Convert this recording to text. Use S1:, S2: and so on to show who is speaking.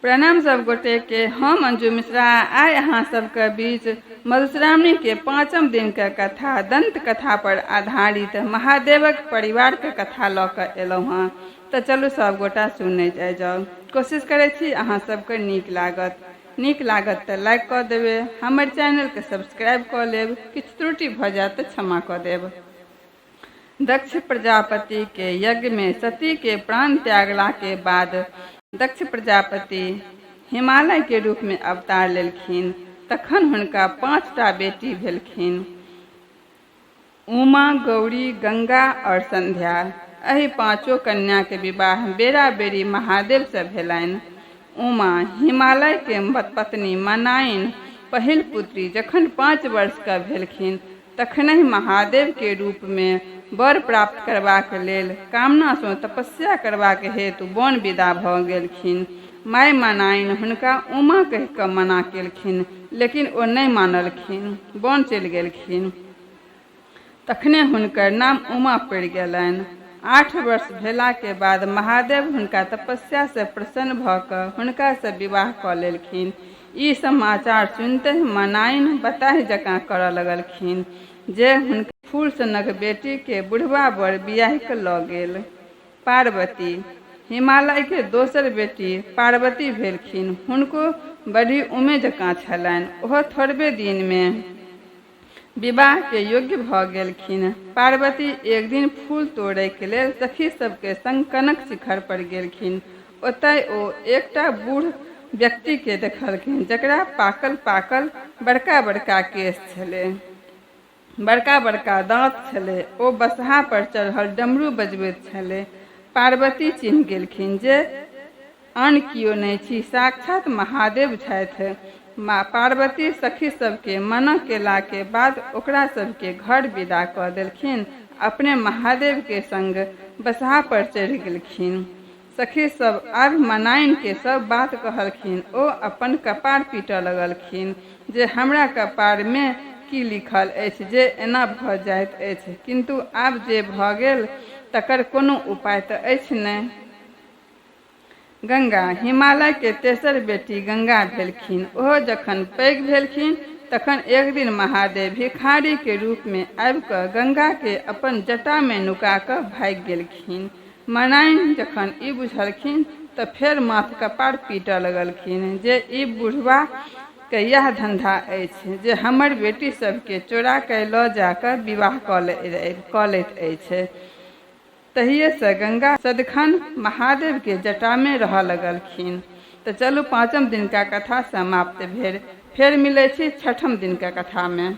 S1: प्रणाम सब गोटे के। हम अंजू मिश्रा आइ अहाँ सबके बीच मधुश्रावणी के 5म दिन के कथा दंत कथा पर आधारित महादेवक परिवार के कथा लऽ कऽ एलहुँ हँ। तो चलू सब गोटा सुनै जाओ। कोशिश करै छी अहाँ सबके नीक लागत तो लाइक कऽ देबै, हमर चैनल के सब्सक्राइब कऽ लेब, किछु त्रुटि भऽ जायत तो क्षमा कऽ देब। दक्ष प्रजापति के यज्ञ में सती के प्राण त्यागला के बाद दक्ष प्रजापति हिमालय के रूप में अवतार लेलखिन। तखन हुनका 5टा बेटी भेलखिन, उमा, गौरी, गंगा और संध्या। एहि 5 कन्या के विवाह बेरा बेरी महादेव से भेलनि। उमा हिमालय के पत्नी मनाइन पहिल पुत्री जखन 5 वर्ष का भेलखिन तखनहि महादेव के रूप में वर प्राप्त करबाक लेल कामना सँ तपस्या करबाक हेतु वन विदा भऽ गेलखिन। माय मनाइन हुनका उमा कहि कऽ मना केलखिन, लेकिन ओ नहि मानलखिन, वन चलि गेलखिन। तखने हुनकर नाम उमा पड़ि गेलनि। 8 वर्ष भेला के बाद महादेव हुनका तपस्या से प्रसन्न भऽ कऽ हुनका से विवाह कऽ लेलखिन। ई समाचार सुनते मनाइन बताह जकाँ करऽ लगलखिन जे हुनका फूल सनक बेटी के बुढ़वा बर बियाह के लऽ गेल। पार्वती हिमालय के दोसर बेटी पार्वती भेलखिन। हुनको बड़ी उमे जकाँ छलनि। ओहो थोड़बे दिन में विवाह के योग्य भऽ गेलखिन। पार्वती एक दिन फूल तोड़ै के लेल सखी सबके संग कनक शिखर पर गेलखिन। ओतय ओ एकटा बूढ़ व्यक्ति के देखलखिन जकरा पाकल पाकल बड़का बड़का केश छलै, बड़का बड़का दाँत छलै। ओ बसहा पर चढ़ल डमरू बजबैत छलै। पार्वती चिन्ह गेलखिन जे आन कियो नहि छी, साक्षात महादेव छथि। पार्वती सखी सबके मना केला के बाद ओकरा सबके घर विदा कऽ देलखिन। अपने महादेव के संग बसहा पर चढ़ि गेलखिन। सखी सब आब मनाइन के सब बात कहलखिन। ओ अपन कपार पीटऽ लगलखिन जे हमरा कपार में की लिखल अछि जे एना भऽ जाइत अछि, किंतु आब जे भऽ गेल तकर कोनो उपाय तऽ अछि नहि। गंगा हिमालय के तेसर बेटी गंगा भेलखिन। ओहो जखन पैघ भेलखिन तखन एक दिन महादेव भिखारी के रूप में आबि कऽ गंगा के अपन जटा में नुका कऽ भागि गेलखिन। मनाइन जखन ई बुझलखिन तऽ फेर माथ कपार पीटऽ लगलखिन जे ई बुढ़वा के यह धंधा अछि जे हमर बेटी सबके चोरा के लऽ जाकऽ विवाह कऽ लैत अछि। तहिए से गंगा सदखन महादेव के जटा में रहऽ लगलखिन। तो चलू 5म दिन का कथा समाप्त भेल। फेर मिलै छी 6ठम दिन का कथा में।